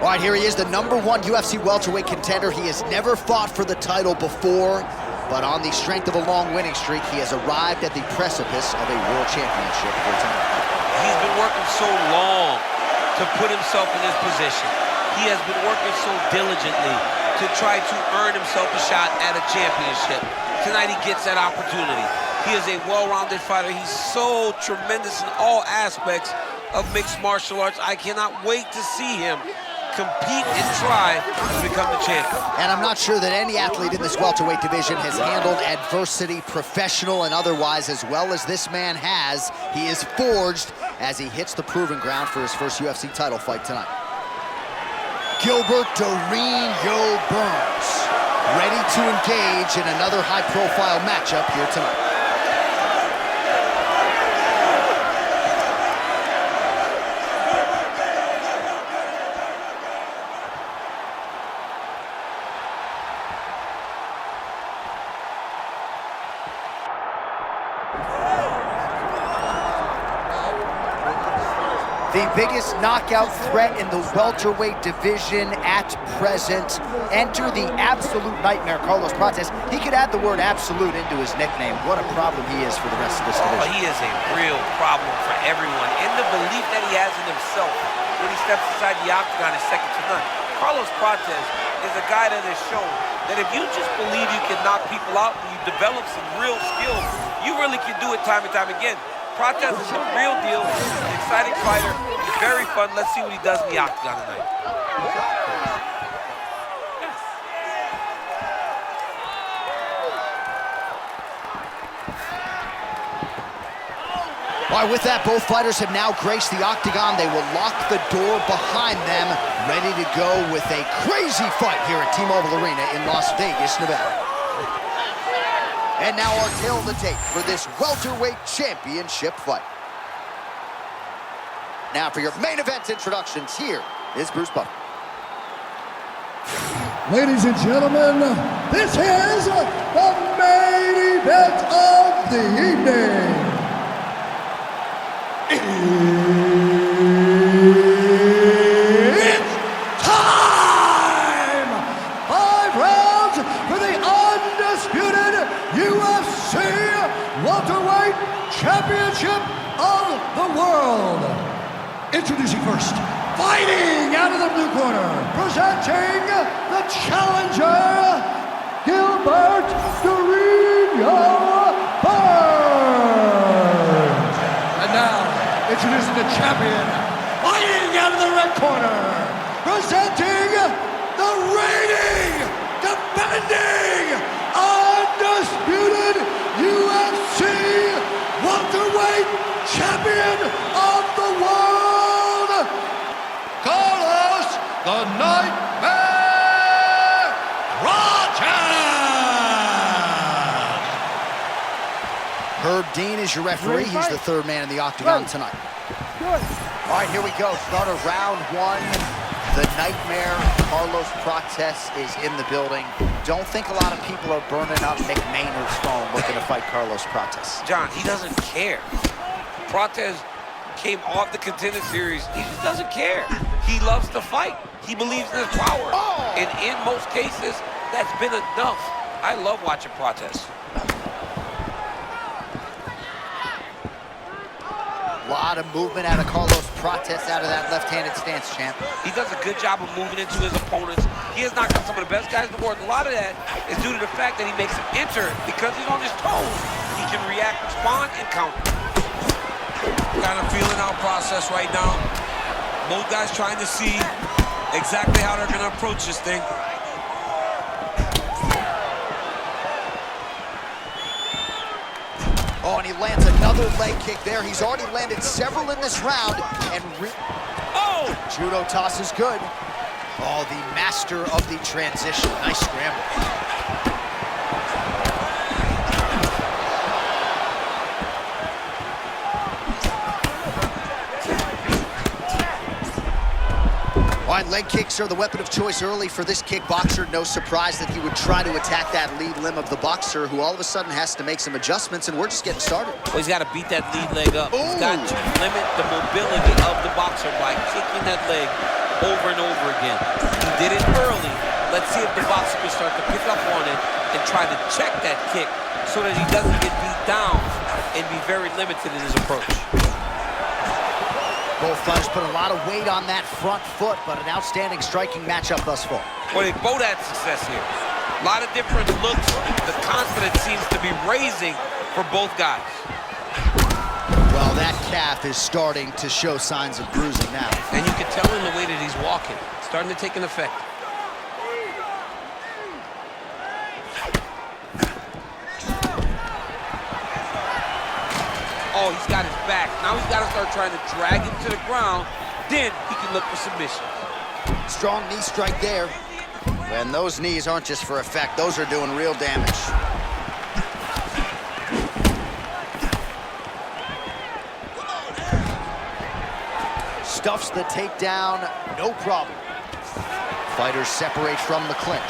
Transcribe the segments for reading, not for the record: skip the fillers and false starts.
All right, here he is, the #1 UFC welterweight contender. He has never fought for the title before, but on the strength of a long winning streak, he has arrived at the precipice of a world championship for tonight. He's been working so long to put himself in this position. He has been working so diligently to try to earn himself a shot at a championship. Tonight he gets that opportunity. He is a well-rounded fighter. He's so tremendous in all aspects of mixed martial arts. I cannot wait to see him compete and try to become the champion. And I'm not sure that any athlete in this welterweight division has handled adversity, professional and otherwise, as well as this man has. He is forged as he hits the proving ground for his first UFC title fight tonight. Gilbert Burns, ready to engage in another high-profile matchup here tonight. The biggest knockout threat in the welterweight division at present. Enter the absolute nightmare, Carlos Prates. He could add the word absolute into his nickname. What a problem he is for the rest of this division. He is a real problem for everyone. And the belief that he has in himself when he steps inside the octagon is second to none. Carlos Prates is a guy that has shown that if you just believe you can knock people out and you develop some real skills, you really can do it time and time again. Prates is a real deal. He's an exciting fighter. He's very fun. Let's see what he does in the octagon tonight. All right, with that, both fighters have now graced the octagon. They will lock the door behind them, ready to go with a crazy fight here at T-Mobile Arena in Las Vegas, Nevada. And now our tale of the tape for this welterweight championship fight. Now for your main event introductions, here is Bruce Buffer. Ladies and gentlemen, this is the main event of the evening. It's time! 5 rounds for the undisputed UFC Welterweight Championship of the World. Introducing first, fighting out of the blue corner, presenting the challenger, Gilbert Burns. And now, introducing the champion, fighting out of the red corner, presenting the reigning, defending, undisputed UFC welterweight champion of the world, Carlos the Nightmare Prates. Herb Dean is your referee. He's the third man in the octagon tonight. All right, here we go. Start of round 1. The Nightmare, Carlos Prates, is in the building. Don't think a lot of people are burning up Nick Maynard's phone looking to fight Carlos Prates. John, he doesn't care. Prates came off the Contender Series. He just doesn't care. He loves to fight. He believes in his power. And in most cases, that's been enough. I love watching Prates. A lot of movement out of Carlos Prates out of that left-handed stance, champ. He does a good job of moving into his opponents. He has knocked out some of the best guys in the world. A lot of that is due to the fact that he makes them enter because he's on his toes. He can react, respond, and counter. Kind of feeling out process right now. Both guys trying to see exactly how they're going to approach this thing. Oh, and he lands another leg kick there. He's already landed several in this round. And judo toss is good. Oh, the master of the transition. Nice scramble. All right, leg kicks are the weapon of choice early for this kickboxer. No surprise that he would try to attack that lead limb of the boxer, who all of a sudden has to make some adjustments, and we're just getting started. Well, he's got to beat that lead leg up. He's got to limit the mobility of the boxer by kicking that leg over and over again. He did it early. Let's see if the boxer can start to pick up on it and try to check that kick so that he doesn't get beat down and be very limited in his approach. Both fighters put a lot of weight on that front foot, but an outstanding striking matchup thus far. Well, they both had success here. A lot of different looks. The confidence seems to be raising for both guys. Well, that calf is starting to show signs of bruising now. And you can tell in the way that he's walking. It's starting to take an effect. Oh, he's got his back. Now he's got to start trying to drag him to the ground. Then he can look for submission. Strong knee strike there. And those knees aren't just for effect. Those are doing real damage. Stuffs the takedown, no problem. Fighters separate from the clinch.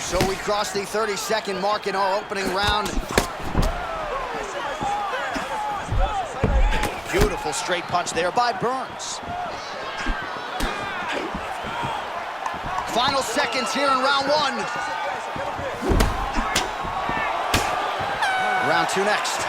So we cross the 30-second mark in our opening round. Beautiful straight punch there by Burns. Final seconds here in round one. Round two next.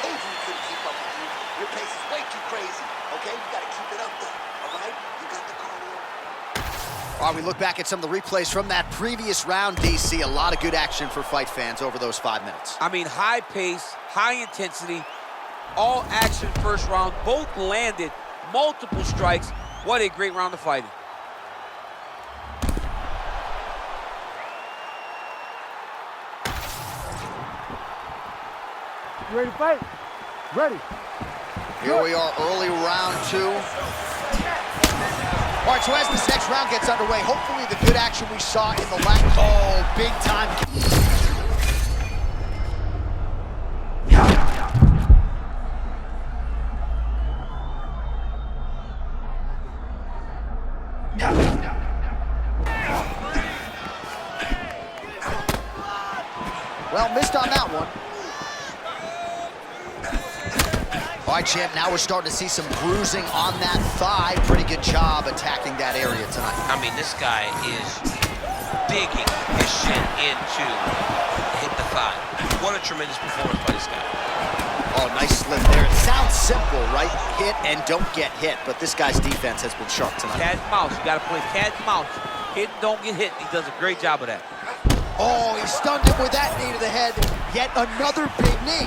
Told you couldn't keep up with you. Your pace is way too crazy. Okay, you gotta keep it up though. All right, you got the cardio. All right, we look back at some of the replays from that previous round, DC. A lot of good action for fight fans over those 5 minutes. I mean, high pace, high intensity, all action first round. Both landed multiple strikes. What a great round of fighting. You ready to fight? Ready. Here we are, early round two. All right, so as this next round gets underway, hopefully the good action we saw in the last... Oh, big time. Well, missed on that one. All right, champ, now we're starting to see some bruising on that thigh. Pretty good job attacking that area tonight. I mean, this guy is digging his shin into hit the thigh. What a tremendous performance by this guy. Oh, nice slip there. It sounds simple, right? Hit and don't get hit, but this guy's defense has been sharp tonight. Cat and mouse. You got to play cat and mouse. Hit and don't get hit. He does a great job of that. Oh, he stunned him with that knee to the head. Yet another big knee.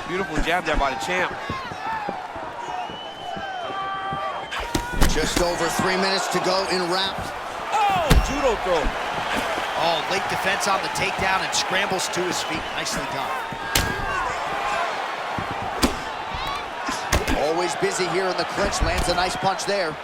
Beautiful jab there by the champ. Just over 3 minutes to go in round. Oh, judo throw. Oh, late defense on the takedown and scrambles to his feet. Nicely done. Always busy here in the clinch. Lands a nice punch there.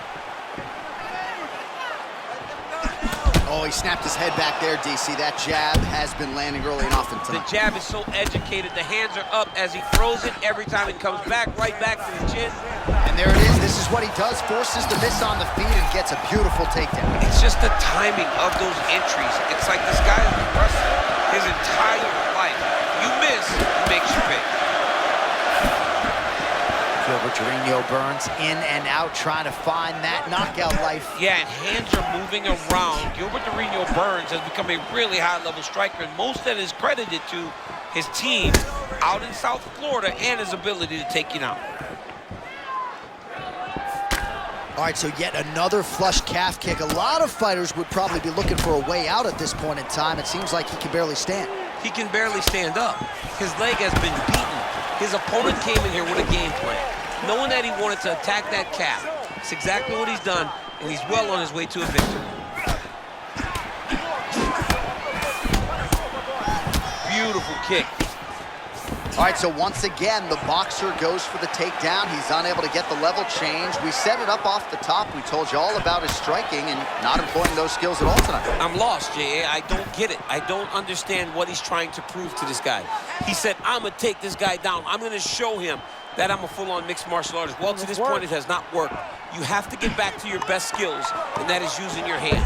Oh, he snapped his head back there, DC. That jab has been landing early and often tonight. The jab is so educated. The hands are up as he throws it. Every time it comes back, right back to the chin. And there it is. This is what he does. Forces the miss on the feet and gets a beautiful takedown. It's just the timing of those entries. It's like this guy has been wrestling his entire life. You miss, he makes you pay. Gilbert Burns in and out, trying to find that knockout life. Yeah, and hands are moving around. Gilbert Burns has become a really high-level striker, and most of that is credited to his team out in South Florida and his ability to take you down. All right, so yet another flush calf kick. A lot of fighters would probably be looking for a way out at this point in time. It seems like he can barely stand. He can barely stand up. His leg has been beaten. His opponent came in here with a game plan, knowing that he wanted to attack that calf. It's exactly what he's done, and he's well on his way to a victory. Beautiful kick. All right, so once again, the boxer goes for the takedown. He's unable to get the level change. We set it up off the top. We told you all about his striking and not employing those skills at all tonight. I'm lost, J.A. I don't get it. I don't understand what he's trying to prove to this guy. He said, I'm going to take this guy down. I'm going to show him that I'm a full-on mixed martial artist. Well, to this point, it has not worked. You have to get back to your best skills, and that is using your hands.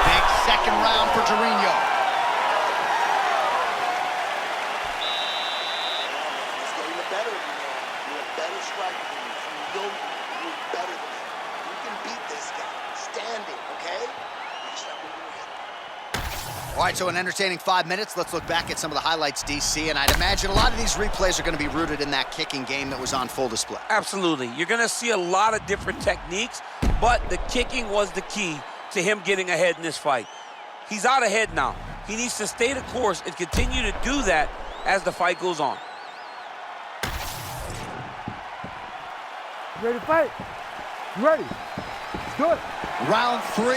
Big second round for Jorginho. It's getting the better of you, man. You're a better striker than me. You know you're better than him. You can beat this guy. Standing, okay? You just not moving your head. All right, so an entertaining 5 minutes. Let's look back at some of the highlights, DC, and I'd imagine a lot of these replays are going to be rooted in that kicking game that was on full display. Absolutely. You're going to see a lot of different techniques, but the kicking was the key to him getting ahead in this fight. He's out ahead now. He needs to stay the course and continue to do that as the fight goes on. You ready to fight? You ready? Let's do it. Round 3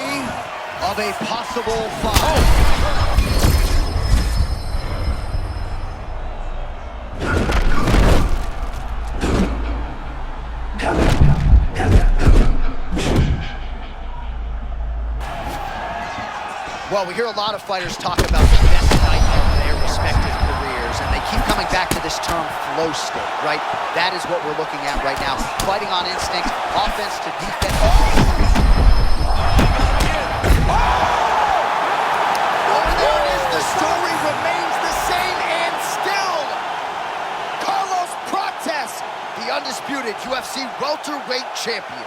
of a possible 5. Well, we hear a lot of fighters talk about the best night of their respective careers, and they keep coming back to this term flow state, right? That is what we're looking at right now. Fighting on instinct, offense to defense. Over there it is. The story remains the same, and still, Carlos Prates, the undisputed UFC welterweight champion.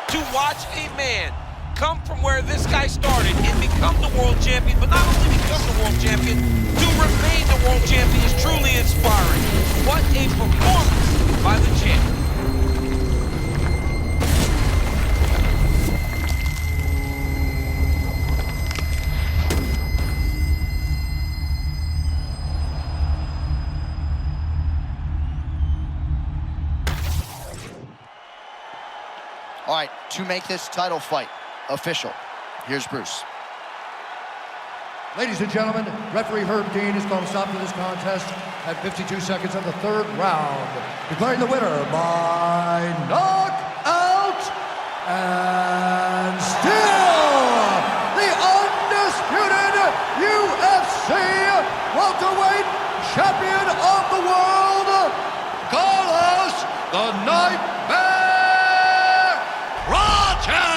To watch a man come from where this guy started and become the world champion, but not only become the world champion, to remain the world champion is truly inspiring. What a performance by the champion. All right, to make this title fight official, here's Bruce. Ladies and gentlemen, referee Herb Dean has called a stop to this contest at 52 seconds of the 3rd round, declaring the winner by knockout and still the undisputed UFC welterweight champion of the world, Carlos the Nightmare Prates!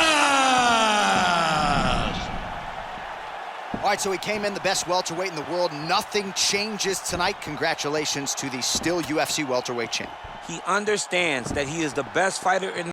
All right, so he came in the best welterweight in the world. Nothing changes tonight. Congratulations to the still UFC welterweight champ. He understands that he is the best fighter in